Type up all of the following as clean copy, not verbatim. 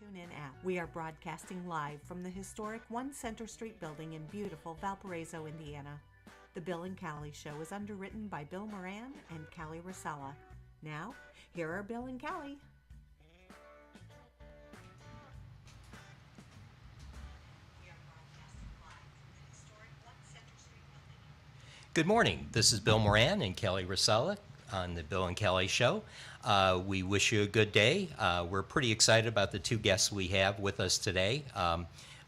TuneIn app. We are broadcasting live from the historic 1 Center Street building in beautiful Valparaiso, Indiana. The Bill and Callie Show is underwritten by Bill Moran and Callie Rosella. Now, here are Bill and Callie. Good morning. This is Bill Moran and Callie Rosella on the Bill and Callie Show. We wish you a good day. We're pretty excited about the two guests we have with us today.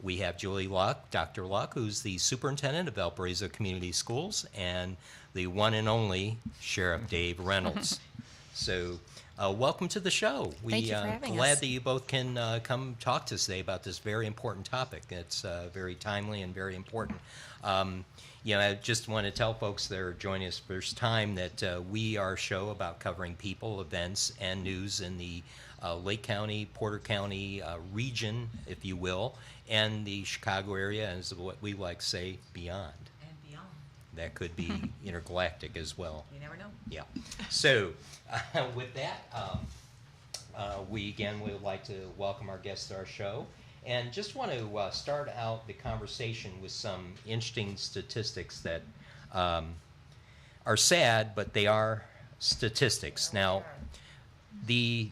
We have Julie Lauck, Dr. Lauck, who's the superintendent of Valparaiso Community Schools, and the one and only Sheriff Dave Reynolds. So welcome to the show. Thank you for having us. Glad that you both can come talk to us today about this very important topic. It's very timely and very important. I just want to tell folks that are joining us first time that we are a show about covering people, events, and news in the Lake County, Porter County region, if you will, and the Chicago area, and what we like to say, beyond. And beyond. That could be intergalactic as well. You never know. Yeah. So with that, we again would like to welcome our guests to our show. And just want to start out the conversation with some interesting statistics that are sad, but they are statistics. Now, the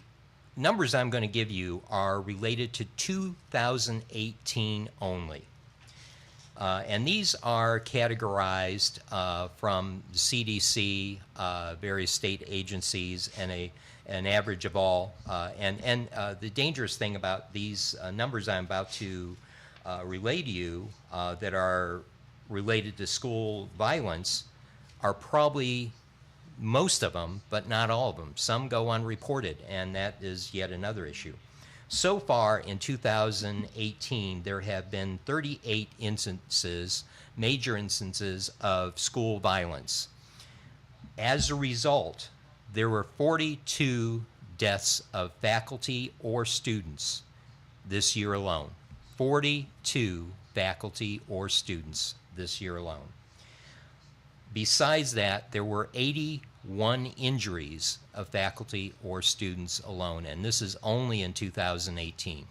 numbers I'm going to give you are related to 2018 only. And these are categorized from the CDC, various state agencies, and an average of all. And the dangerous thing about these numbers I'm about to relay to you that are related to school violence are probably most of them, but not all of them. Some go unreported, and that is yet another issue. So far in 2018, there have been 38 instances, major instances of school violence. As a result, there were 42 deaths of faculty or students this year alone. 42 faculty or students this year alone. Besides that, there were 81 injuries of faculty or students alone, and this is only in 2018.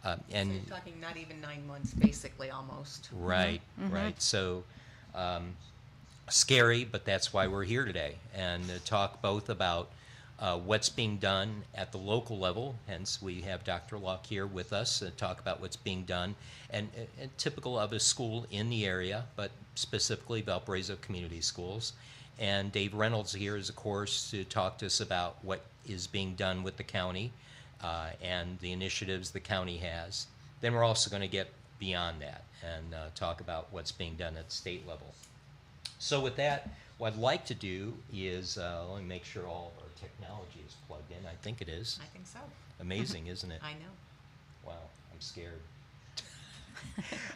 So you're talking not even 9 months, basically, almost. Right, right. So scary, but that's why we're here today, and talk both about what's being done at the local level, hence we have Dr. Lauck here with us to talk about what's being done, and typical of a school in the area, but specifically Valparaiso Community Schools. And Dave Reynolds here is, of course, to talk to us about what is being done with the county and the initiatives the county has. Then we're also going to get beyond that and talk about what's being done at the state level. So with that, what I'd like to do is, let me make sure all of our technology is plugged in. I think it is. I think so. Amazing, isn't it? I know. Wow, I'm scared.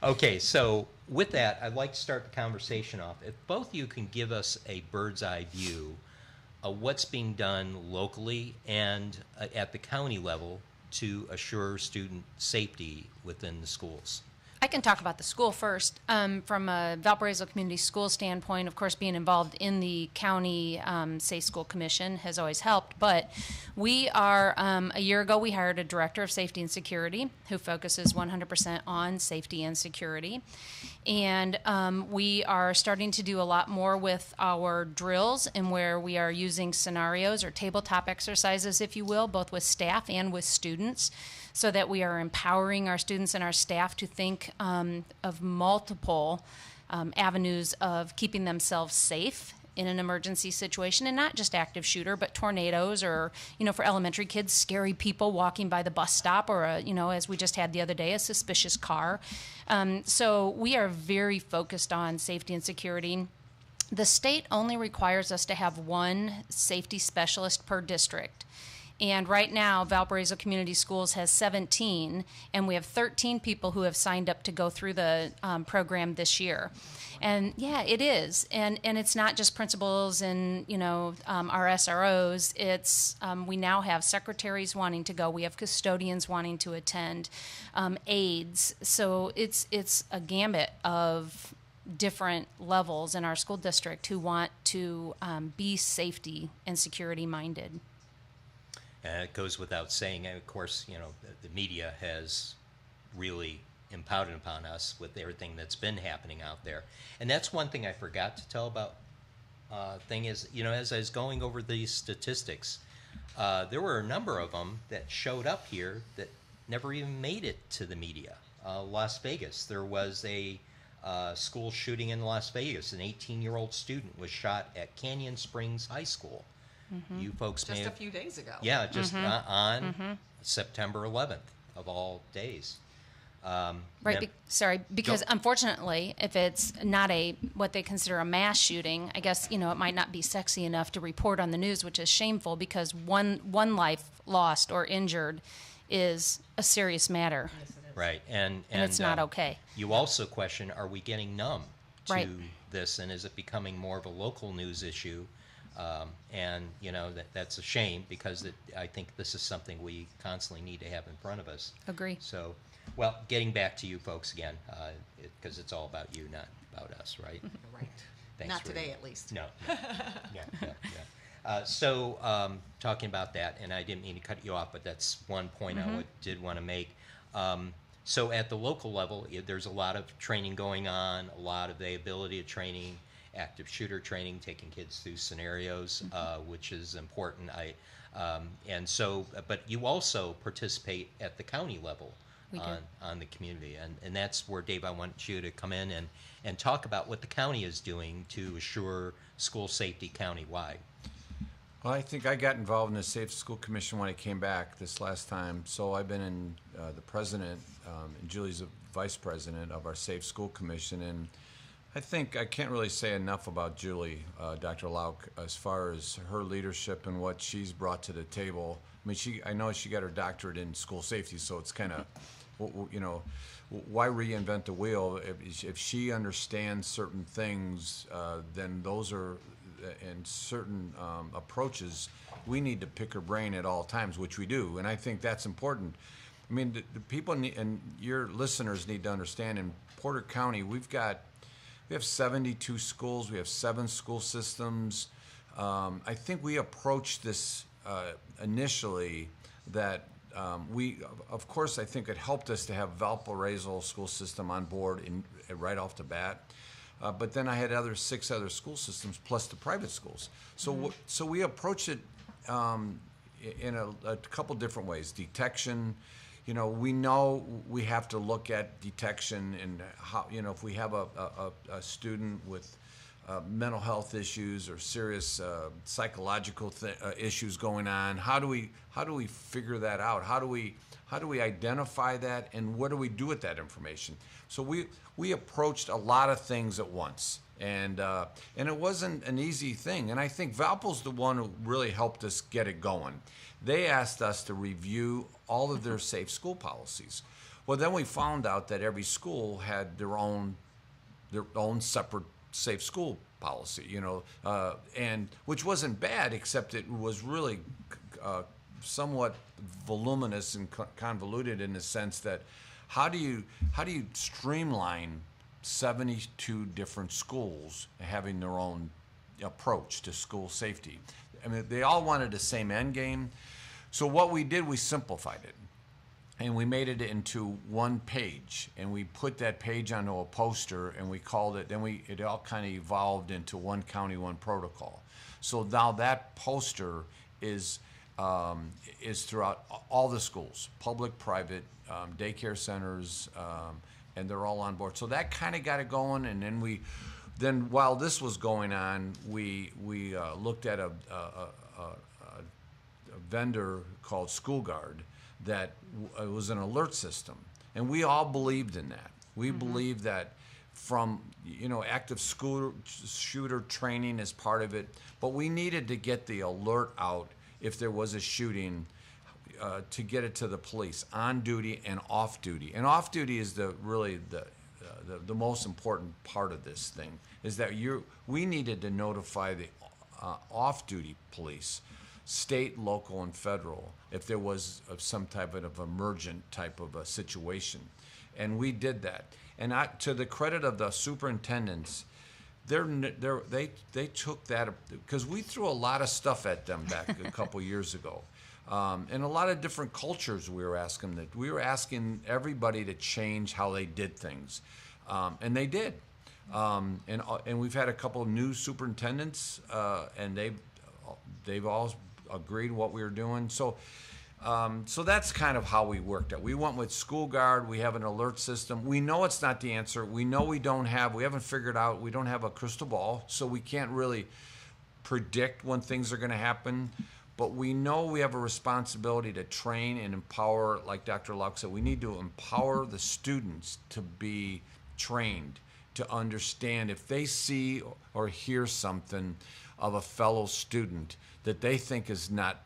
Okay, so with that, I'd like to start the conversation off. If both of you can give us a bird's eye view of what's being done locally and at the county level to assure student safety within the schools. I can talk about the school first. From a Valparaiso Community School standpoint, of course, being involved in the county Safe School Commission has always helped. But we are, a year ago, we hired a director of safety and security who focuses 100% on safety and security. And we are starting to do a lot more with our drills, and where we are using scenarios or tabletop exercises, if you will, both with staff and with students, so that we are empowering our students and our staff to think of multiple avenues of keeping themselves safe in an emergency situation, and not just active shooter, but tornadoes, or, for elementary kids, scary people walking by the bus stop, or, as we just had the other day, a suspicious car. So we are very focused on safety and security. The state only requires us to have one safety specialist per district. And right now, Valparaiso Community Schools has 17, and we have 13 people who have signed up to go through the program this year. And yeah, it is. And it's not just principals and, our SROs. It's, we now have secretaries wanting to go. We have custodians wanting to attend, aides. So it's a gambit of different levels in our school district who want to be safety and security minded. It goes without saying, and of course, the media has really impounded upon us with everything that's been happening out there. And that's one thing I forgot to tell about. Thing is, as I was going over these statistics, there were a number of them that showed up here that never even made it to the media. Las Vegas, there was a school shooting in Las Vegas. An 18-year-old student was shot at Canyon Springs High School. You folks just a few days ago. Yeah, just on September 11th of all days. Right. Because unfortunately, if it's not what they consider a mass shooting, I guess it might not be sexy enough to report on the news, which is shameful because one life lost or injured is a serious matter. Yes, it is. Right, and it's not okay. You also question: are we getting numb to Right. this, and is it becoming more of a local news issue? And that's a shame because I think this is something we constantly need to have in front of us. Agree. So, well, getting back to you folks again, because it's all about you, not about us, right? Right. Thanks Not for today, at least. No. Yeah. So, talking about that, and I didn't mean to cut you off, but that's one point I did want to make. So, at the local level, there's a lot of training going on, a lot of availability of training, active shooter training, taking kids through scenarios, which is important. But you also participate at the county level on the community, and that's where, Dave, I want you to come in and talk about what the county is doing to assure school safety countywide. Well, I think I got involved in the Safe School Commission when I came back this last time. So I've been in the president, and Julie's the vice president of our Safe School Commission. And I think I can't really say enough about Julie, Dr. Lauck, as far as her leadership and what she's brought to the table. I mean, I know she got her doctorate in school safety, so it's kind of, why reinvent the wheel? If she understands certain things, then those are, and certain approaches, we need to pick her brain at all times, which we do, and I think that's important. I mean, the people and your listeners need to understand, in Porter County, we have 72 schools, we have 7 school systems. I think we approached this initially that of course, I think it helped us to have Valparaiso school system on board right off the bat. But then I had 6 other school systems plus the private schools. So so we approached it in a couple different ways. Detection, we know we have to look at detection and how, if we have a student with mental health issues or serious psychological issues going on, how do we figure that out? How do we identify that, and what do we do with that information? So we approached a lot of things at once, and it wasn't an easy thing. And I think Valpo's the one who really helped us get it going. They asked us to review all of their safe school policies. Well, then we found out that every school had their own separate safe school policy, and which wasn't bad, except it was really somewhat voluminous and convoluted in the sense that how do you streamline 72 different schools having their own approach to school safety? I mean, they all wanted the same end game. So what we did, we simplified it. And we made it into one page, and we put that page onto a poster, and we called it, it all kind of evolved into one county, one protocol. So now that poster is throughout all the schools, public, private, daycare centers, and they're all on board. So that kind of got it going, and then while this was going on, we looked at a vendor called School Guard that was an alert system, and we all believed in that. We believed that from active school shooter training is part of it, but we needed to get the alert out if there was a shooting, to get it to the police on duty and off duty. And off duty is really the most important part of this thing, is that we needed to notify the off-duty police, state, local, and federal, if there was some type of emergent type of a situation. And we did that. And to the credit of the superintendents, they took that, because we threw a lot of stuff at them back a couple years ago. and a lot of different cultures. We were asking everybody to change how they did things, and they did. And we've had a couple of new superintendents, and they've all agreed what we were doing. So that's kind of how we worked it. We went with School Guard. We have an alert system. We know it's not the answer. We know we haven't figured out, we don't have a crystal ball, so we can't really predict when things are going to happen. But we know we have a responsibility to train and empower, like Dr. Lauck said, we need to empower the students to be trained, to understand if they see or hear something of a fellow student that they think is not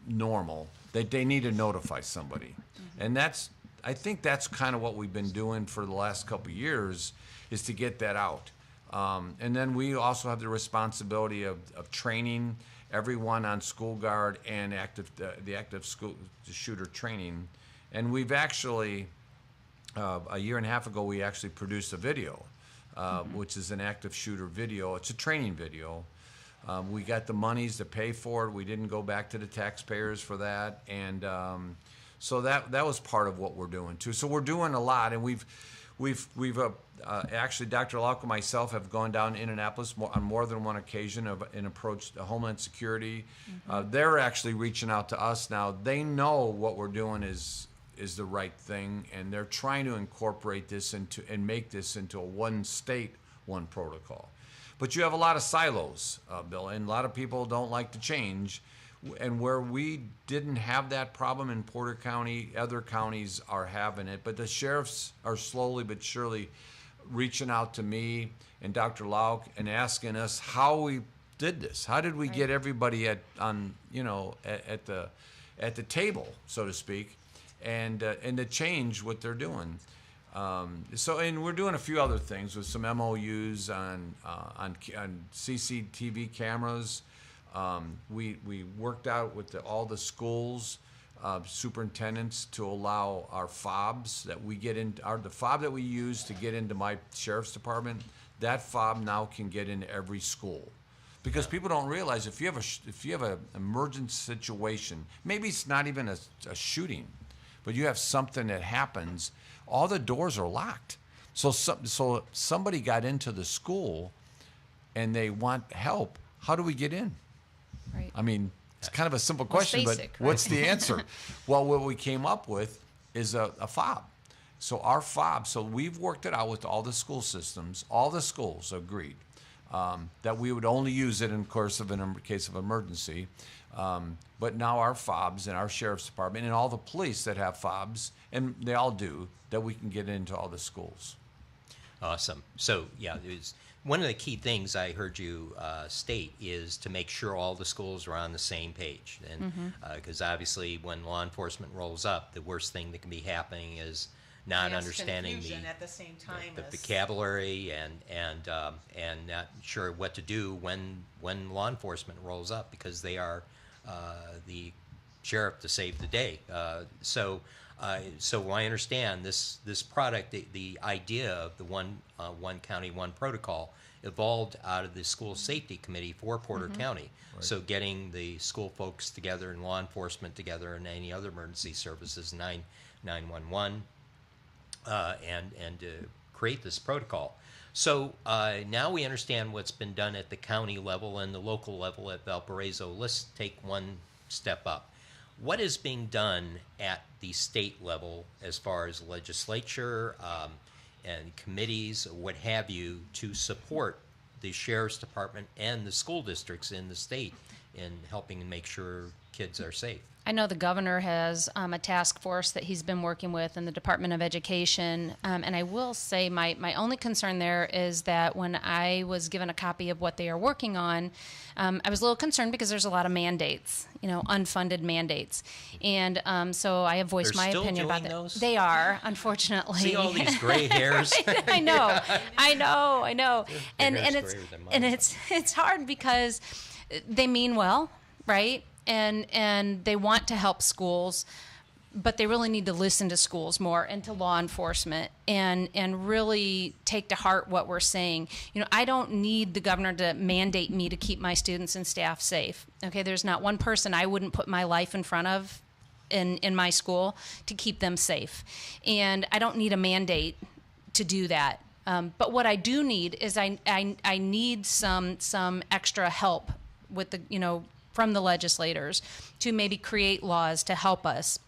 normal, that they need to notify somebody. And I think that's kind of what we've been doing for the last couple of years, is to get that out. And then we also have the responsibility of training everyone on School Guard and the active school shooter training. And we've actually, a year and a half ago, we actually produced a video, which is an active shooter video. It's a training video. We got the monies to pay for it. We didn't go back to the taxpayers for that, and so that was part of what we're doing too. So we're doing a lot, and we've actually, Dr. Lauck and myself have gone down to Indianapolis on more than one occasion and approached Homeland Security. They're actually reaching out to us now. They know what we're doing is the right thing, and they're trying to incorporate this and make this into a one state, one protocol. But you have a lot of silos, Bill, and a lot of people don't like to change. And where we didn't have that problem in Porter County, other counties are having it. But the sheriffs are slowly but surely reaching out to me and Dr. Lauck and asking us how we did this. How did we get everybody at the table, so to speak, and to change what they're doing. And we're doing a few other things with some MOUs on CCTV cameras. We worked out with all the schools superintendents to allow our fobs that we get in, the fob that we use to get into my sheriff's department. That fob now can get into every school, because people don't realize if you have an emergent situation, maybe it's not even a shooting, but you have something that happens. All the doors are locked. So somebody got into the school and they want help. How do we get in? Right. I mean, it's kind of a simple question, basic, but what's the answer? Well, what we came up with is a fob. So our fob, so we've worked it out with all the school systems. All the schools agreed that we would only use it in case of emergency. But now our fobs and our sheriff's department and all the police that have fobs, and they all do, that we can get into all the schools. Awesome. So, yeah, one of the key things I heard you state is to make sure all the schools are on the same page. And because obviously when law enforcement rolls up, the worst thing that can be happening is not understanding at the same time the vocabulary and not sure what to do when law enforcement rolls up, because they are the sheriff to save the day. So I understand this product, the idea of the one county, one protocol, evolved out of the school safety committee for Porter County. Right. So getting the school folks together and law enforcement together and any other emergency services, 911, and to create this protocol. So now we understand what's been done at the county level and the local level at Valparaiso. Let's take one step up. What is being done at the state level as far as legislature and committees, what have you, to support the sheriff's department and the school districts in the state in helping make sure kids are safe? I know the governor has a task force that he's been working with in the Department of Education. And I will say my only concern there is that when I was given a copy of what they are working on, I was a little concerned because there's a lot of mandates, unfunded mandates. And so I have voiced my opinion about that. Those? They are, unfortunately. See all these gray hairs? I know. And it's hard because they mean well, right? And they want to help schools, but they really need to listen to schools more and to law enforcement and really take to heart what we're saying. I don't need the governor to mandate me to keep my students and staff safe. Okay, there's not one person I wouldn't put my life in front of in my school to keep them safe. And I don't need a mandate to do that. But what I do need is I need some extra help with from the legislators to maybe create laws to help us.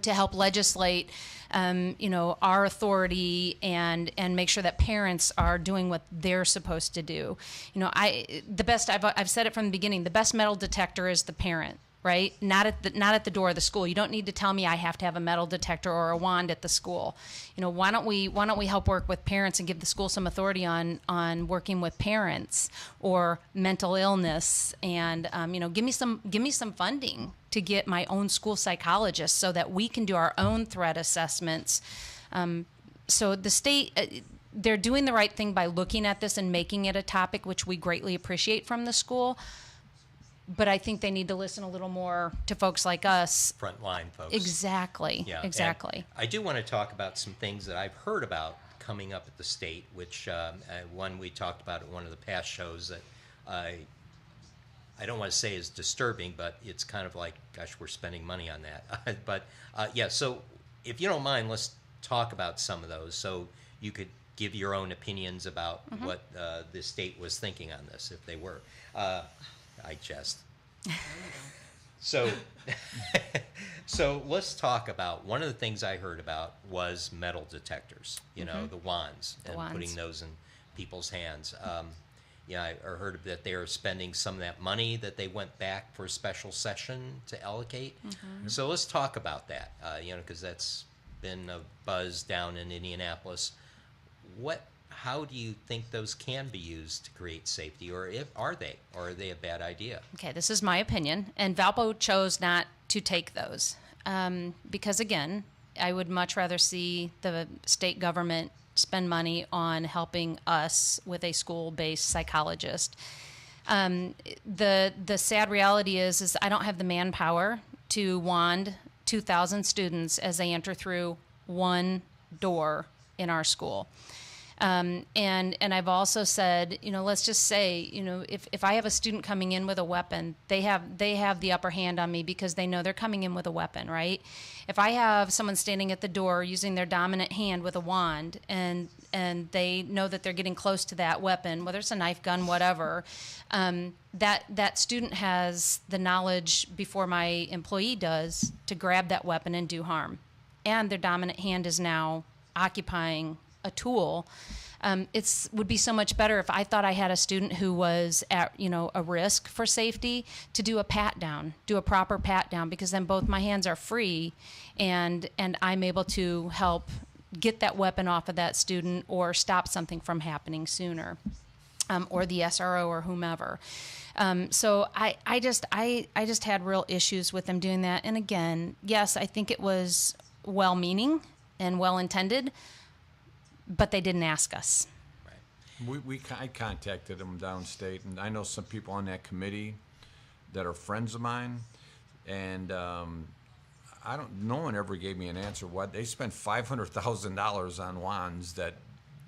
To help legislate, our authority and make sure that parents are doing what they're supposed to do. I've said it from the beginning. The best metal detector is the parent, right? Not at the door of the school. You don't need to tell me I have to have a metal detector or a wand at the school. Why don't we help work with parents and give the school some authority on working with parents or mental illness and give me some funding to get my own school psychologist so that we can do our own threat assessments. So the state, they're doing the right thing by looking at this and making it a topic, which we greatly appreciate from the school. But I think they need to listen a little more to folks like us. Frontline folks. Exactly. Yeah, exactly. And I do want to talk about some things that I've heard about coming up at the state, which one we talked about at one of the past shows that I don't want to say is disturbing, but it's kind of like, gosh, we're spending money on that. But so if you don't mind, let's talk about some of those so you could give your own opinions about what the state was thinking on this, if they were. I jest. So let's talk about, one of the things I heard about was metal detectors, the wands, putting those in people's hands. I heard that they are spending some of that money that they went back for a special session to allocate. So let's talk about that, because that's been a buzz down in Indianapolis. How do you think those can be used to create safety, or are they a bad idea? Okay, this is my opinion, and Valpo chose not to take those because, again, I would much rather see the state government spend money on helping us with a school-based psychologist. The sad reality is I don't have the manpower to wand 2,000 students as they enter through one door in our school. And I've also said, let's just say, if I have a student coming in with a weapon, they have the upper hand on me because they know they're coming in with a weapon, right? If I have someone standing at the door using their dominant hand with a wand and they know that they're getting close to that weapon, whether it's a knife, gun, whatever, that student has the knowledge before my employee does to grab that weapon and do harm. And their dominant hand is now occupying a tool. It would be so much better if I thought I had a student who was at a risk for safety to do a pat down, do a proper pat down, because then both my hands are free and I'm able to help get that weapon off of that student or stop something from happening sooner, or the SRO or whomever. So I just had real issues with them doing that. And again, yes, I think it was well-meaning and well-intended, but they didn't ask us. Right. I contacted them downstate, and I know some people on that committee that are friends of mine, and no one ever gave me an answer. Why they spent $500,000 on wands that,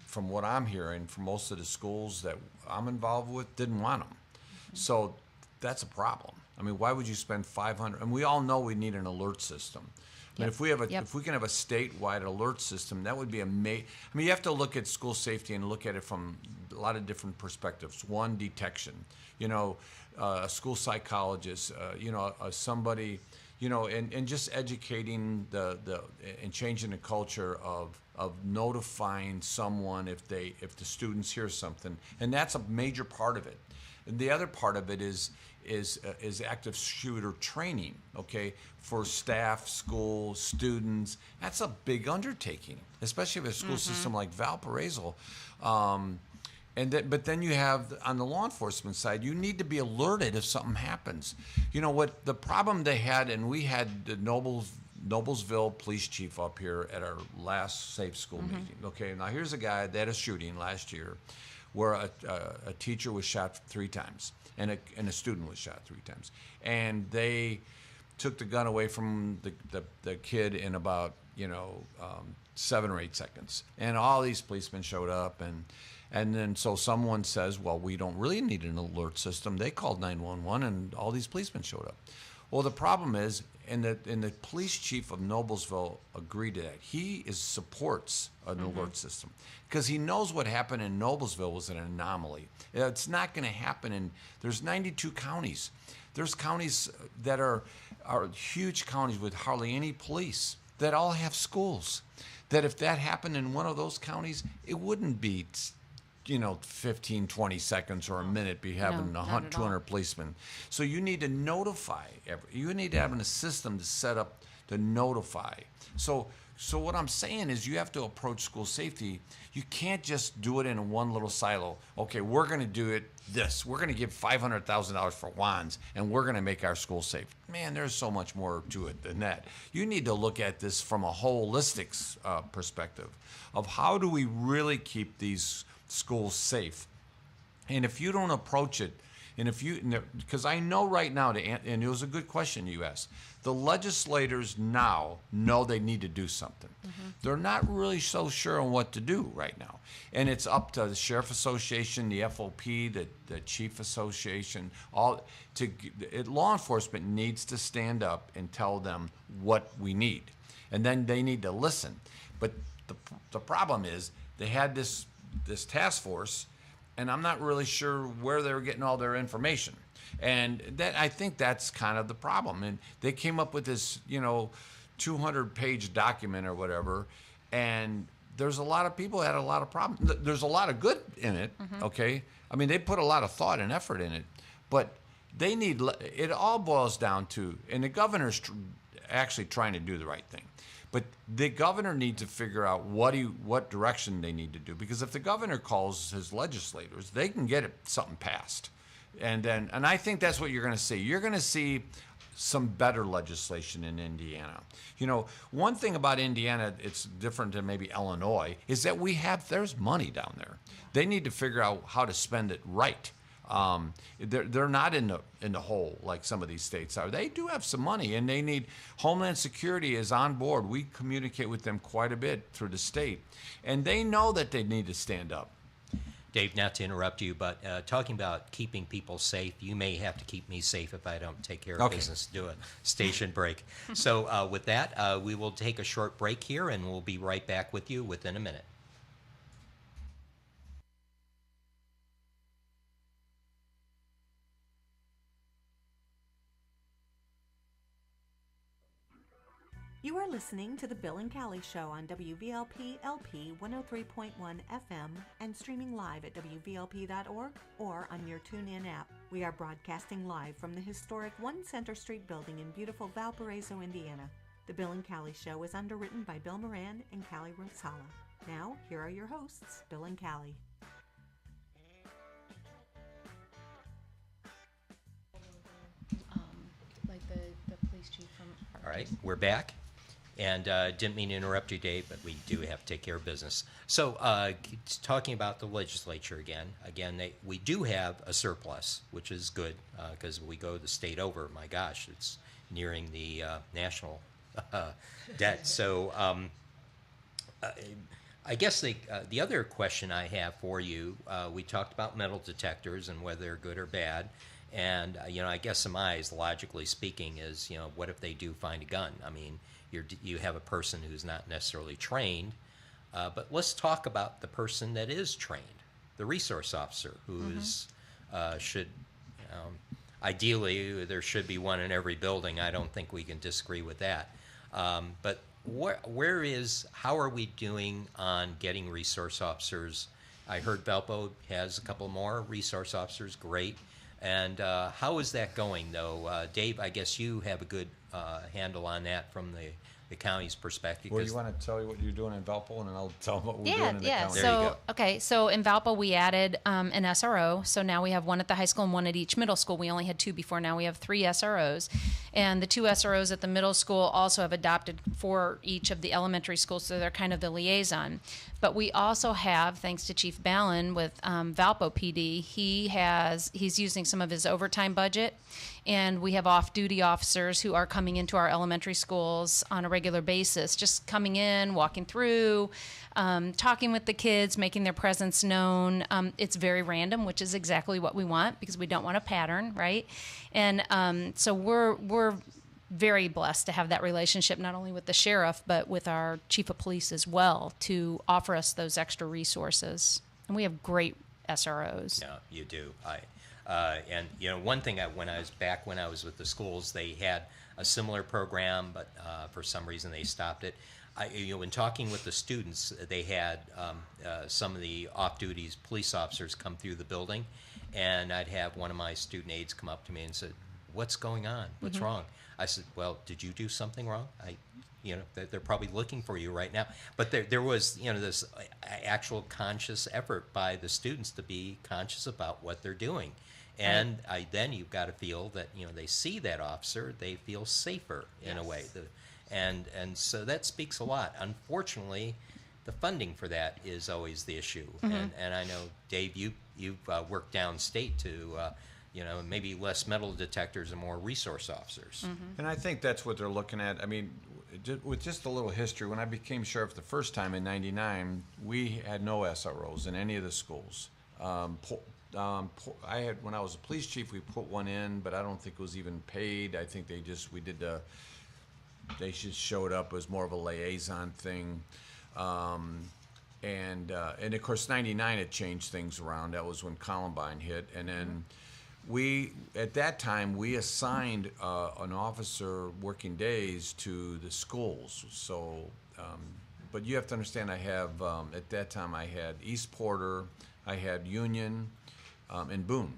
from what I'm hearing from most of the schools that I'm involved with, didn't want them. So that's a problem. I mean, why would you spend $500,000? And we all know we need an alert system. I mean, if we can have a statewide alert system, that would be amazing. I mean, you have to look at school safety and look at it from a lot of different perspectives. One, detection. A school psychologist. Somebody. And just educating and changing the culture of notifying someone if the students hear something, and that's a major part of it. And the other part of it is active shooter training, okay, for staff, school, students. That's a big undertaking, especially with a school system like Valparaiso. But then you have, on the law enforcement side, you need to be alerted if something happens. What the problem they had, and we had the Noblesville police chief up here at our last safe school meeting. Okay, now here's a guy that had a shooting last year where a teacher was shot 3 times and a student was shot 3 times. And they took the gun away from the kid in about 7 or 8 seconds, and all these policemen showed up, and then so someone says, well, we don't really need an alert system. They called 911, and all these policemen showed up. Well, the problem is, and the police chief of Noblesville agreed to that. He supports an alert system because he knows what happened in Noblesville was an anomaly. It's not going to happen there's 92 counties. There's counties that are huge counties with hardly any police that all have schools. That if that happened in one of those counties, it wouldn't be 15, 20 seconds or a minute be having 200 policemen. So you need to notify. You need to have a system to set up to notify. So what I'm saying is you have to approach school safety. You can't just do it in one little silo. Okay, we're going to do it this. We're going to give $500,000 for wands, and we're going to make our school safe. Man, there's so much more to it than that. You need to look at this from a holistic perspective of how do we really keep these schools safe. And if you don't approach it, because I know right now, and it was a good question you asked, the legislators now know they need to do something. They're not really so sure on what to do right now. And it's up to the Sheriff Association, the FOP, the Chief Association, law enforcement needs to stand up and tell them what we need. And then they need to listen. But the problem is they had this task force, and I'm not really sure where they were getting all their information. And I think that's kind of the problem. And they came up with this, 200-page document or whatever, and there's a lot of people that had a lot of problems. There's a lot of good in it, okay? I mean, they put a lot of thought and effort in it, but it all boils down to, and the governor's actually trying to do the right thing. But the governor needs to figure out what direction they need to do, because if the governor calls his legislators, they can get something passed, and I think that's what you're going to see. You're going to see some better legislation in Indiana. One thing about Indiana, it's different than maybe Illinois, is that there's money down there. They need to figure out how to spend it right. They're not in the hole like some of these states are. They do have some money, and they need Homeland Security is on board. We communicate with them quite a bit through the state, and they know that they need to stand up. Dave, not to interrupt you, but talking about keeping people safe, you may have to keep me safe if I don't take care of business. Do a station break. So with that, we will take a short break here, and we'll be right back with you within a minute. You are listening to the Bill and Callie Show on WVLP LP 103.1 FM and streaming live at WVLP.org or on your TuneIn app. We are broadcasting live from the historic 1 Center Street building in beautiful Valparaiso, Indiana. The Bill and Callie Show is underwritten by Bill Moran and Callie Rosala. Now, here are your hosts, Bill and Callie. Like the police chief from... All right, we're back. And didn't mean to interrupt you, Dave, but we do have to take care of business. So talking about the legislature again, we do have a surplus, which is good because we go the state over. My gosh, it's nearing the national debt. So I guess the other question I have for you, we talked about metal detectors and whether they're good or bad. And, I guess some eyes, logically speaking, is, what if they do find a gun? I mean, you have a person who's not necessarily trained, but let's talk about the person that is trained, the resource officer, who's ideally there should be one in every building. I don't think we can disagree with that. But how are we doing on getting resource officers? I heard Valpo has a couple more resource officers, great. And how is that going, though? Dave, I guess you have a good handle on that from the county's perspective. Well, you want to tell you what you're doing in Valpo, and then I'll tell them what we're doing in the county. There you go. So in Valpo, we added an SRO. So now we have one at the high school and one at each middle school. We only had 2 before. Now we have 3 SROs. And the 2 SROs at the middle school also have adopted for each of the elementary schools, so they're kind of the liaison. But we also have, thanks to Chief Ballin with Valpo PD, he's using some of his overtime budget, and we have off-duty officers who are coming into our elementary schools on a regular basis, just coming in, walking through, talking with the kids, making their presence known. It's very random, which is exactly what we want because we don't want a pattern, right? And so we're very blessed to have that relationship not only with the sheriff but with our chief of police as well to offer us those extra resources. And we have great SROs. Yeah, you do. And one thing when I was with the schools, they had a similar program, but for some reason they stopped it. In talking with the students, they had some of the off-duty police officers come through the building, and I'd have one of my student aides come up to me and said, "What's going on? What's wrong?" I said, "Well, did you do something wrong? They're probably looking for you right now." But there was, this actual conscious effort by the students to be conscious about what they're doing. And then you've got to feel that, they see that officer, they feel safer in a way. And so that speaks a lot. Unfortunately, the funding for that is always the issue. And I know, Dave, you've worked downstate to maybe less metal detectors and more resource officers. And I think that's what they're looking at. I mean, with just a little history, when I became sheriff the first time in '99, we had no SROs in any of the schools. I had, when I was a police chief, we put one in, but I don't think it was even paid. I think they just showed up as more of a liaison thing. And of course, '99 it changed things around. That was when Columbine hit, and then at that time we assigned an officer working days to the schools. So, but you have to understand, I have at that time I had East Porter, I had Union, and Boone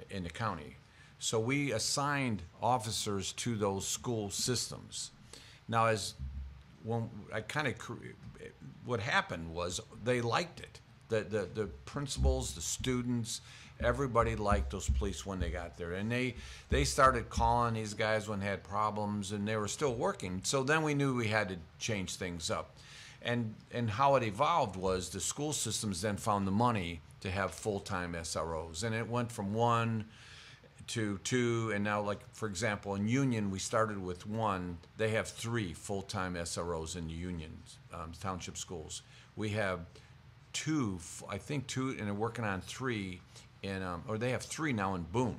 in the county. So we assigned officers to those school systems. Now, what happened was they liked it. The principals, the students, everybody liked those police when they got there. And they started calling these guys when they had problems, and they were still working. So then we knew we had to change things up. And how it evolved was the school systems then found the money to have full-time SROs. And it went from 1 to 2, and now, like, for example, in Union, we started with 1. They have 3 full-time SROs in the Union township schools. We have 2, I think 2, and they're working on 3 or they have 3 now in Boone.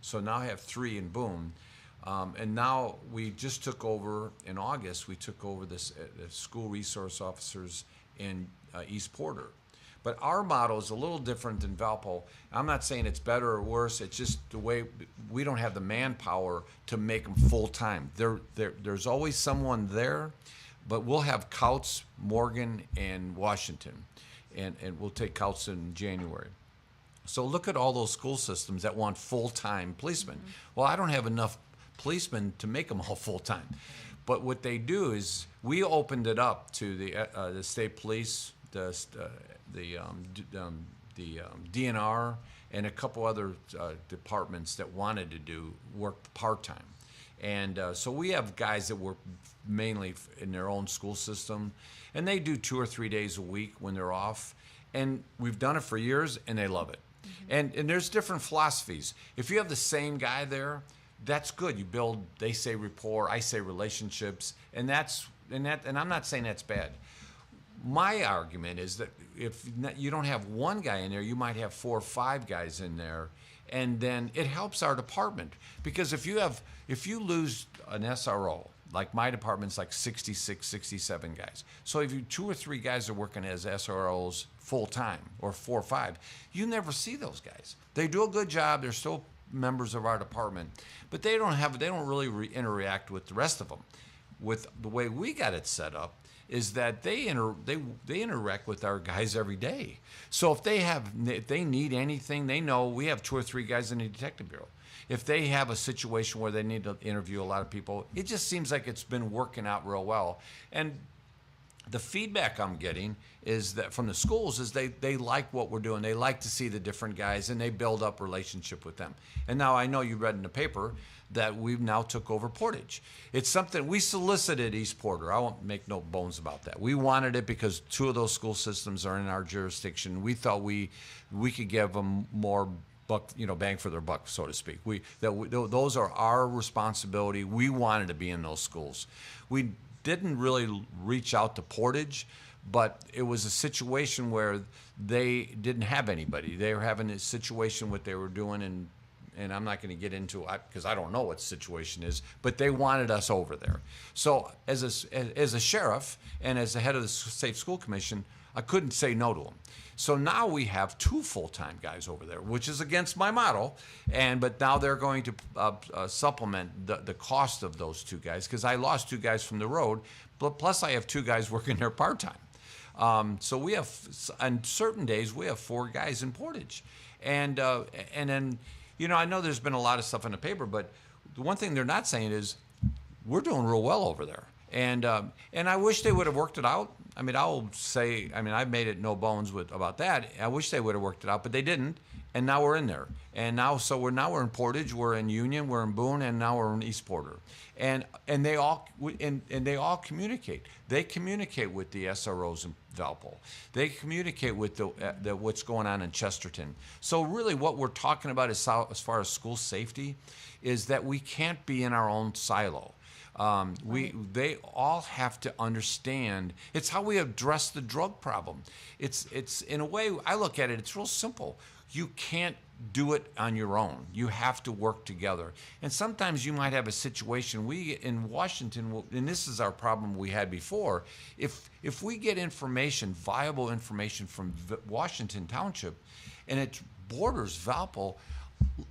So now I have 3 in Boone. And now we just took over, in August, we took over the school resource officers in East Porter. But our model is a little different than Valpo. I'm not saying it's better or worse. It's just the way we don't have the manpower to make them full-time. There's always someone there, but we'll have Couts, Morgan, and Washington. And we'll take Couts in January. So look at all those school systems that want full-time policemen. Well, I don't have enough policemen to make them all full-time. But what they do is we opened it up to the state police, the DNR, and a couple other departments that wanted to do work part-time. And so we have guys that work mainly in their own school system, and they do 2 or 3 days a week when they're off. And we've done it for years, and they love it. And there's different philosophies. If you have the same guy there, that's good. You build, they say rapport, I say relationships, and I'm not saying that's bad. My argument is that if you don't have one guy in there, you might have 4 or 5 guys in there, and then it helps our department. Because if you lose an SRO, like my department's like 66, 67 guys. So if 2 or 3 guys are working as SROs full time, or 4 or 5, you never see those guys. They do a good job. They're still members of our department, but they don't really interact with the rest of them. With the way we got it set up, is that they interact with our guys every day. So if they need anything, they know we have 2 or 3 guys in the detective bureau. If they have a situation where they need to interview a lot of people, it just seems like it's been working out real well. And the feedback I'm getting is that from the schools is they like what we're doing. They like to see the different guys, and they build up relationship with them. And now I know you read in the paper that we've now took over Portage. It's something we solicited East Porter. I won't make no bones about that. We wanted it because 2 of those school systems are in our jurisdiction. We thought we could give them more bang for their buck, so to speak. Those are our responsibility. We wanted to be in those schools. We didn't really reach out to Portage, but it was a situation where they didn't have anybody. They were having a situation what they were doing, and I'm not going to get into it because I don't know what the situation is, but they wanted us over there. So as a sheriff and as the head of the Safe School Commission, I couldn't say no to them. So now we have 2 full-time guys over there, which is against my model. But now they're going to supplement the cost of those 2 guys because I lost 2 guys from the road. But plus, I have 2 guys working there part-time. So we have on certain days we have 4 guys in Portage, and then I know there's been a lot of stuff in the paper, but the one thing they're not saying is we're doing real well over there. And I wish they would have worked it out. I mean, I've made it no bones about that. I wish they would have worked it out, but they didn't. And now we're in there. And now, we're in Portage, we're in Union, we're in Boone, and now we're in East Porter. And they all communicate. They communicate with the SROs in Valpo. They communicate with the what's going on in Chesterton. So really, what we're talking about as far as school safety is that we can't be in our own silo. They all have to understand. It's how we address the drug problem. It's in a way I look at it. It's real simple. You can't do it on your own. You have to work together. And sometimes you might have a situation. We in Washington, and this is our problem we had before. If we get information, viable information from Washington Township, and it borders Valpo,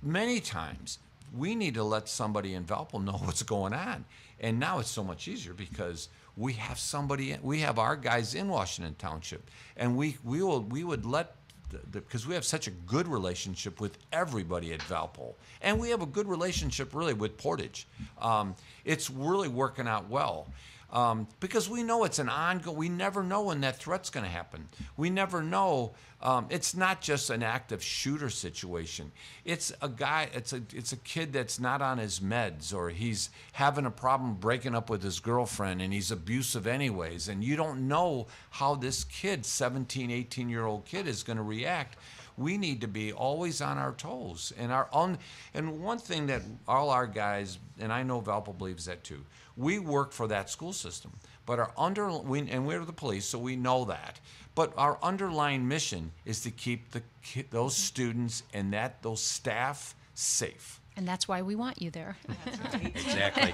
many times we need to let somebody in Valpo know what's going on. And now it's so much easier because we have our guys in Washington Township, and we would let because we have such a good relationship with everybody at Valpo, and we have a good relationship really with Portage. It's really working out well. Because we know it's an ongoing. We never know when that threat's going to happen. We never know. It's not just an active shooter situation. It's a guy. It's a kid that's not on his meds, or he's having a problem breaking up with his girlfriend, and he's abusive anyways. And you don't know how this kid, 17, 18-year-old kid, is going to react. We need to be always on our toes. And one thing that all our guys, and I know Valpo believes that too. We work for that school system, but and we're the police, so we know that. But our underlying mission is to keep those students and those staff safe. And that's why we want you there. That's right. Exactly.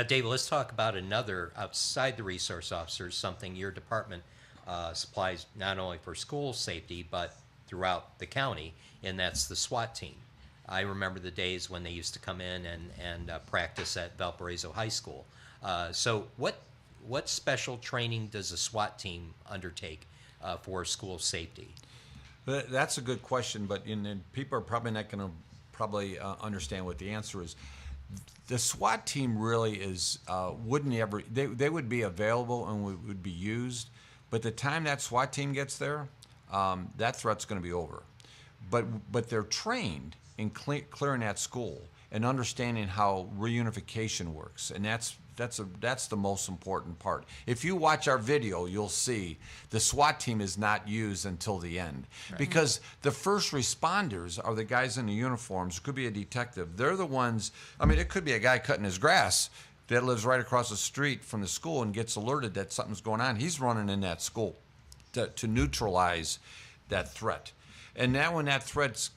David, let's talk about another outside the resource officers, something your department supplies not only for school safety but throughout the county, and that's the SWAT team. I remember the days when they used to come in and practice at Valparaiso High School. So what special training does the SWAT team undertake for school safety? That's a good question, but people are probably not going to understand what the answer is. The SWAT team really is they would be available and would be used, but the time that SWAT team gets there, that threat's going to be over. But they're trained in clearing that school and understanding how reunification works, and that's the most important part. If you watch our video, you'll see the SWAT team is not used until the end, right? Because the first responders are the guys in the uniforms. It could be a detective. They're the ones. I mean, it could be a guy cutting his grass that lives right across the street from the school and gets alerted that something's going on. He's running in that school to neutralize that threat. And now when that threat's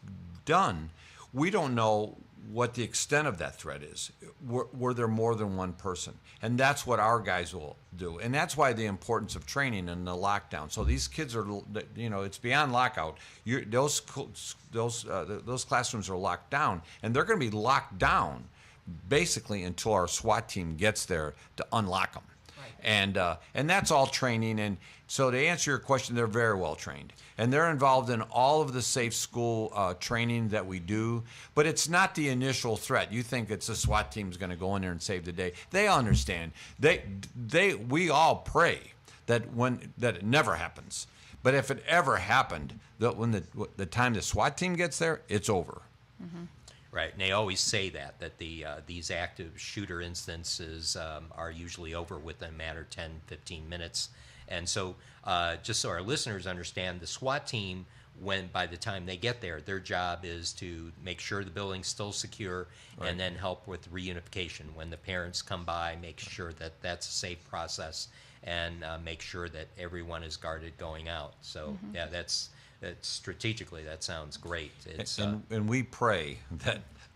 done, we don't know what the extent of that threat is. Were there more than one person? And that's what our guys will do. And that's why the importance of training and the lockdown. So these kids are, it's beyond lockout. Those classrooms are locked down, and they're going to be locked down basically until our SWAT team gets there to unlock them. And that's all training. And so to answer your question, they're very well trained. And they're involved in all of the safe school training that we do. But it's not the initial threat. You think it's a SWAT team's going to go in there and save the day. They understand. We all pray that it never happens. But if it ever happened, that when the time the SWAT team gets there, it's over. Mm-hmm. Right, and they always say that these active shooter instances are usually over within a matter of 10, 15 minutes. And so just so our listeners understand, the SWAT team, by the time they get there, their job is to make sure the building's still secure, right, and then help with reunification. When the parents come by, make sure that that's a safe process, and make sure that everyone is guarded going out. So, yeah, that's strategically, that sounds great. It's, and we pray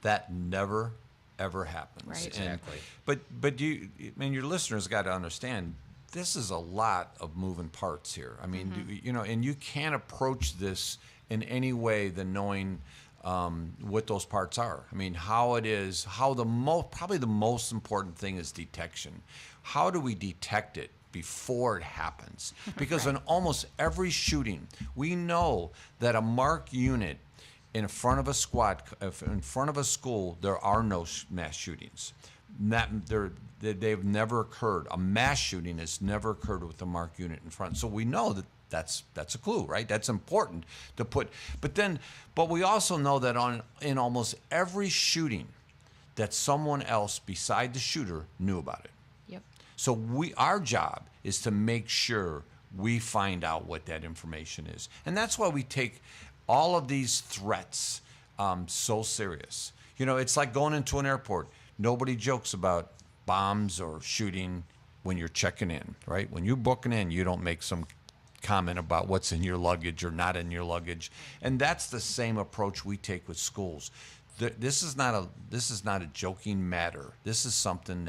that never, ever happens. Right. Exactly. But your listeners got to understand, this is a lot of moving parts here. I mean, and you can't approach this in any way than knowing what those parts are. I mean, probably the most important thing is detection. How do we detect it before it happens? Because in almost every shooting, we know that a marked unit in front of a squad, in front of a school, there are no mass shootings. They've never occurred. A mass shooting has never occurred with a marked unit in front. So we know that's a clue, right? That's important to put. But we also know that in almost every shooting, that someone else beside the shooter knew about it. Yep. So our job is to make sure we find out what that information is. And that's why we take all of these threats so serious. It's like going into an airport. Nobody jokes about bombs or shooting when you're checking in, right? When you're booking in, you don't make some comment about what's in your luggage or not in your luggage. And that's the same approach we take with schools. This is not a joking matter. This is something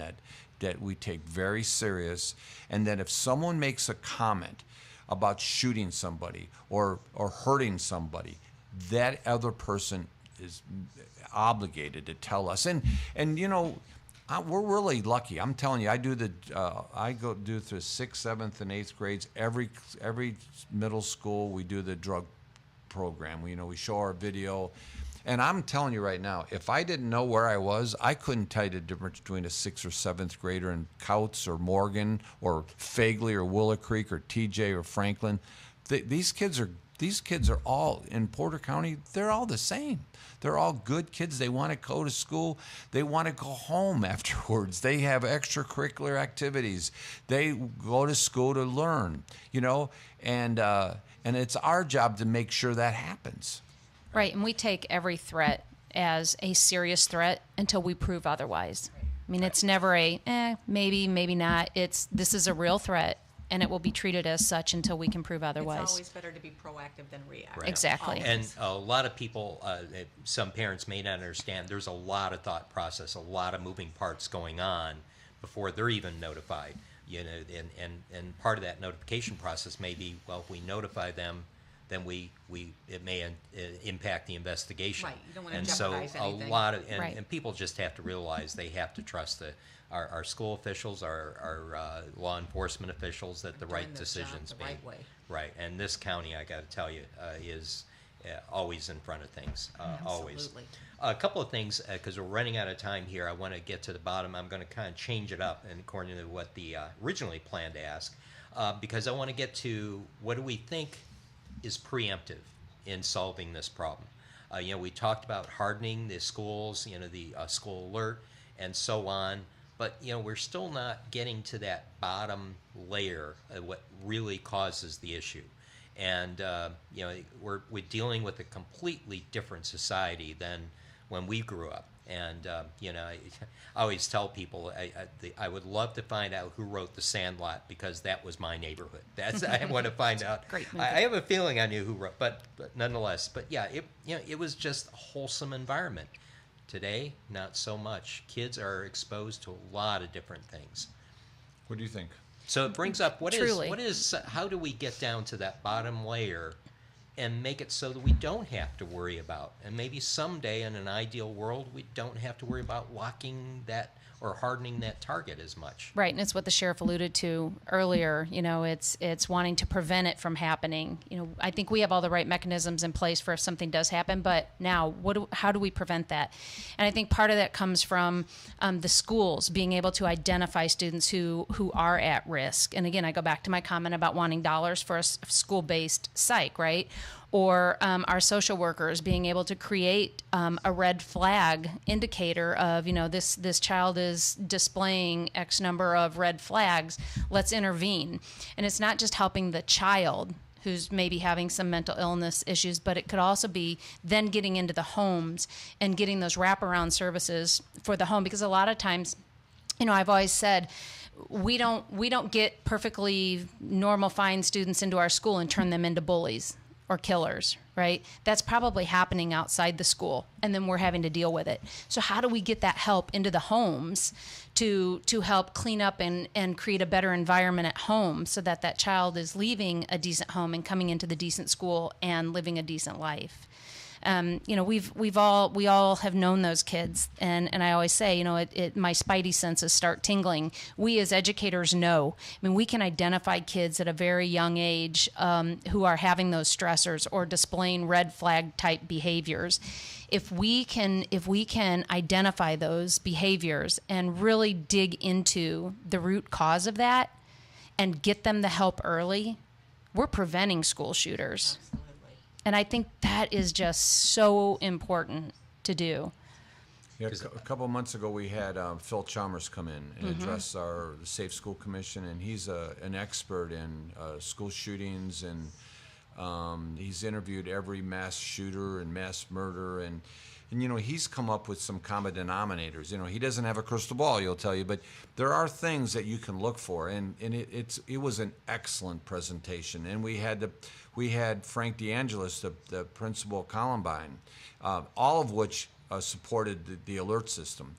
that we take very serious, and that if someone makes a comment about shooting somebody or hurting somebody, that other person is obligated to tell us. And we're really lucky. I'm telling you, I do through 6th, 7th, and 8th grades. Every middle school, we do the drug program. We show our video. And I'm telling you right now, if I didn't know where I was, I couldn't tell you the difference between a 6th or 7th grader in Couts or Morgan or Fagley or Willow Creek or TJ or Franklin. These kids are all in Porter County. They're all the same. They're all good kids. They want to go to school. They want to go home afterwards. They have extracurricular activities. They go to school to learn. And it's our job to make sure that happens. Right, and we take every threat as a serious threat until we prove otherwise. I mean, it's never maybe, maybe not. This is a real threat, and it will be treated as such until we can prove otherwise. It's always better to be proactive than reactive. Right. Exactly. And a lot of people, some parents may not understand, there's a lot of thought process, a lot of moving parts going on before they're even notified. And part of that notification process may be, well, if we notify them, then it may impact the investigation. Right, you don't want to and jeopardize so anything. A lot of Right. and people just have to realize they have to trust our school officials, our law enforcement officials, that the Doing right the decisions job the right way. Right, and this county, I got to tell you, is always in front of things. Always. Absolutely. A couple of things, because we're running out of time here. I want to get to the bottom. I'm going to kind of change it up, and according to what the originally planned to ask, because I want to get to what do we think is preemptive in solving this problem. We talked about hardening the schools, the school alert, and so on. But we're still not getting to that bottom layer of what really causes the issue. And we're dealing with a completely different society than when we grew up. And I always tell people I would love to find out who wrote the Sandlot, because that was my neighborhood. I want to find out. Great movie. I have a feeling I knew who wrote, but nonetheless. But yeah, it was just a wholesome environment. Today, not so much. Kids are exposed to a lot of different things. What do you think? So it brings up Truly. how do we get down to that bottom layer and make it so that we don't have to worry about, and maybe someday in an ideal world we don't have to worry about locking that or hardening that target as much. Right, and it's what the sheriff alluded to earlier. It's wanting to prevent it from happening. I think we have all the right mechanisms in place for if something does happen, but now how do we prevent that? And I think part of that comes from the schools being able to identify students who are at risk. And again, I go back to my comment about wanting dollars for a school-based psych, right? Or our social workers being able to create a red flag indicator of, this child is displaying X number of red flags, let's intervene. And it's not just helping the child who's maybe having some mental illness issues, but it could also be then getting into the homes and getting those wraparound services for the home. Because a lot of times, I've always said, we don't get perfectly normal fine students into our school and turn them into bullies or killers, right? That's probably happening outside the school, and then we're having to deal with it. So how do we get that help into the homes to help clean up and create a better environment at home so that child is leaving a decent home and coming into the decent school and living a decent life? We all have known those kids, and I always say, my spidey senses start tingling. We as educators know. We can identify kids at a very young age who are having those stressors or displaying red flag type behaviors. If we can identify those behaviors and really dig into the root cause of that and get them the help early, we're preventing school shooters. Absolutely. And I think that is just so important to do. Yeah, a couple of months ago, we had Phil Chalmers come in and address our Safe School Commission, and he's an expert in school shootings, and he's interviewed every mass shooter and mass murder, and he's come up with some common denominators. He doesn't have a crystal ball, he'll tell you, but there are things that you can look for, and it was an excellent presentation. And we had Frank DeAngelis, the principal of Columbine, all of which supported the alert system.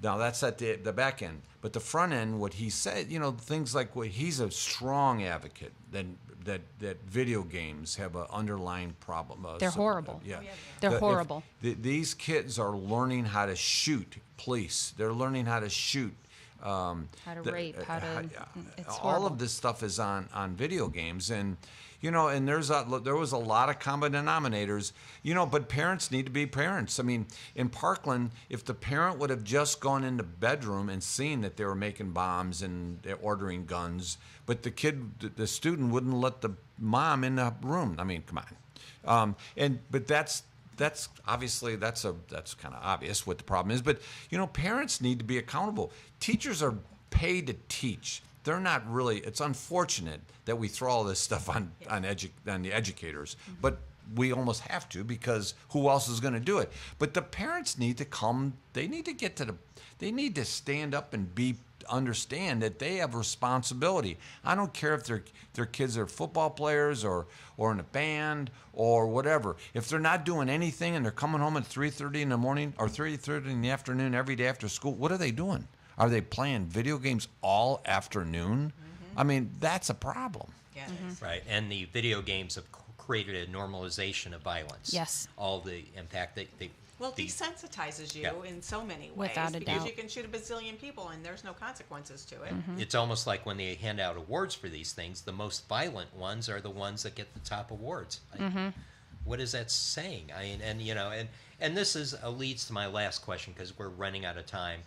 Now that's at the back end, but the front end, what he said, things like he's a strong advocate that video games have an underlying problem. They're horrible. Yeah, they're horrible. These kids are learning how to shoot police. They're learning how to shoot. How to rape. It's all horrible. of this stuff is on video games, and and there was a lot of common denominators, but parents need to be parents. In Parkland, if the parent would have just gone in the bedroom and seen that they were making bombs and they're ordering guns, but the student wouldn't let the mom in the room. Come on. But that's obviously that's kind of obvious what the problem is. But parents need to be accountable. Teachers are paid to teach. They're not really. It's unfortunate that we throw all this stuff on the educators, but we almost have to, because who else is going to do it? But the parents need to come. They need to get to they need to stand up and understand that they have responsibility. I don't care if their kids are football players or in a band or whatever. If they're not doing anything and they're coming home at 3:30 in the morning or 3:30 in the afternoon every day after school, what are they doing? Are they playing video games all afternoon? That's a problem. Yeah. Right, and the video games have created a normalization of violence. Yes. All the impact they Well, it desensitizes you in so many ways. Without a because doubt. you can shoot a bazillion people and there's no consequences to it. It's almost like when they hand out awards for these things, the most violent ones are the ones that get the top awards. What is that saying? And this leads to my last question, because we're running out of time.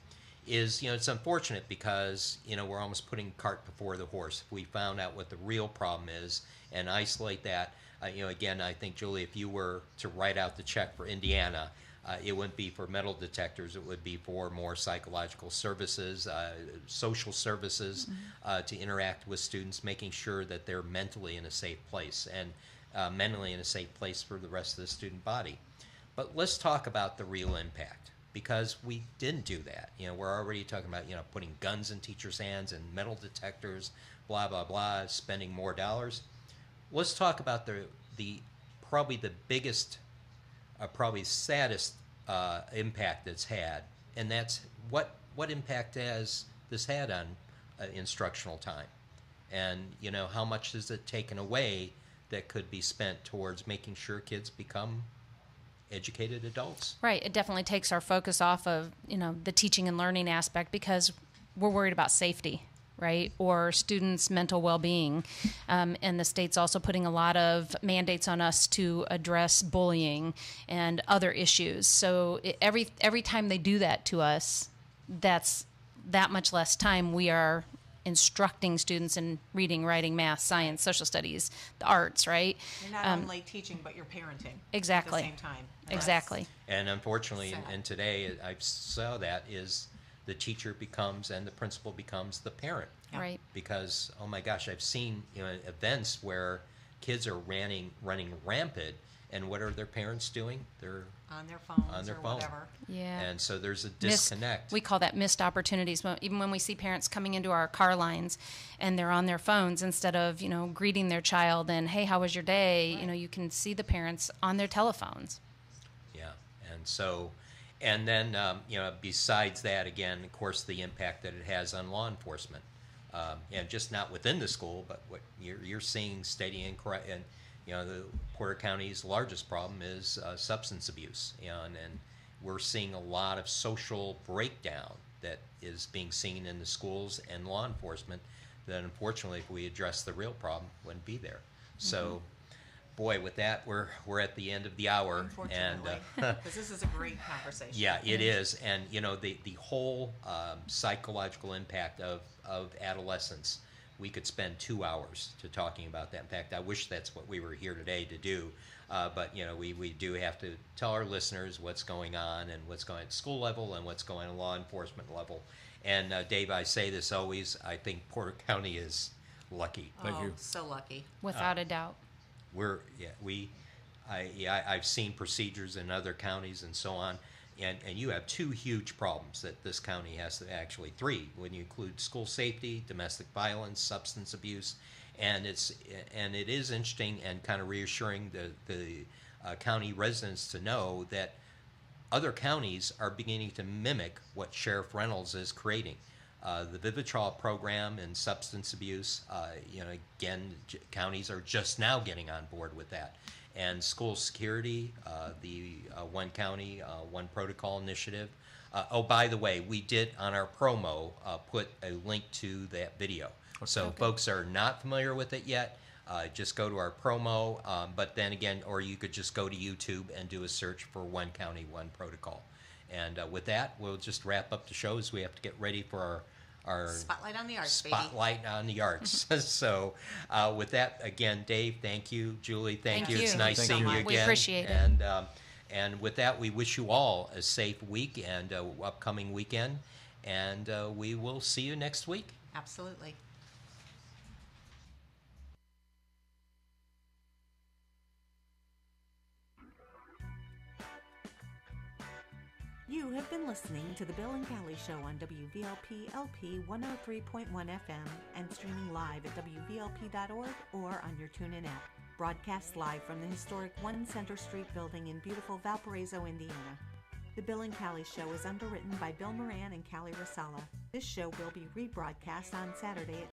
It's unfortunate because we're almost putting cart before the horse. If we found out what the real problem is and isolate that, again, I think, Julie, if you were to write out the check for Indiana, it wouldn't be for metal detectors. It would be for more psychological services, social services, to interact with students, making sure that they're mentally in a safe place and mentally in a safe place for the rest of the student body. But let's talk about the real impact, because we didn't do that. We're already talking about, putting guns in teachers' hands and metal detectors, blah, blah, blah, spending more dollars. Let's talk about the probably the biggest, probably saddest impact it's had, and that's what impact has this had on instructional time, and how much is it taken away that could be spent towards making sure kids become educated adults. Right. It definitely takes our focus off of, the teaching and learning aspect because we're worried about safety, right? Or students' mental well-being. And the state's also putting a lot of mandates on us to address bullying and other issues. So every time they do that to us, that's that much less time we are instructing students in reading, writing, math, science, social studies, the arts, right? You're not only teaching, but you're parenting Exactly. at the same time. And Exactly. And unfortunately, sad. and today I saw that is the teacher becomes and the principal becomes the parent. Yeah. Right. Because, oh my gosh, I've seen events where kids are running rampant, and what are their parents doing? They're on their phones on their or phone. whatever. Yeah. And so there's a disconnect. We call that missed opportunities. Even when we see parents coming into our car lines and they're on their phones instead of, greeting their child and, hey, how was your day? Right. You can see the parents on their telephones. Yeah, and so, and then besides that, again, of course, the impact that it has on law enforcement, and just not within the school, but what you're seeing steady and the Porter County's largest problem is substance abuse, and we're seeing a lot of social breakdown that is being seen in the schools and law enforcement. That unfortunately, if we address the real problem, wouldn't be there. So. Boy, with that, we're at the end of the hour, Unfortunately, because this is a great conversation. yeah, it is, and the whole psychological impact of adolescence. We could spend 2 hours to talking about that. In fact, I wish that's what we were here today to do, but we do have to tell our listeners what's going on and what's going on at school level and what's going on at law enforcement level. And Dave, I say this always. I think Porter County is lucky. Thank you. So lucky. Without a doubt. I've seen procedures in other counties and so on, and you have two huge problems that this county has to actually three when you include school safety, domestic violence, substance abuse, and it is interesting and kind of reassuring the county residents to know that other counties are beginning to mimic what Sheriff Reynolds is creating. The Vivitrol program and substance abuse, again, counties are just now getting on board with that. And school security, the One County, One Protocol initiative. Oh, by the way, we did on our promo put a link to that video. So folks are not familiar with it yet, just go to our promo. But then again, or you could just go to YouTube and do a search for One County, One Protocol. And with that, we'll just wrap up the show as we have to get ready for our Spotlight on the arts, spotlight on the arts. So with that, again, Dave, thank you. Julie, thank you. Thank It's you. nice Thank seeing you you so again. much. We appreciate it. And with that, we wish you all a safe week and upcoming weekend. And we will see you next week. Absolutely. You have been listening to The Bill and Callie Show on WVLP LP 103.1 FM and streaming live at WVLP.org or on your TuneIn app. Broadcast live from the historic 1 Center Street building in beautiful Valparaiso, Indiana. The Bill and Callie Show is underwritten by Bill Moran and Callie Rosella. This show will be rebroadcast on Saturday at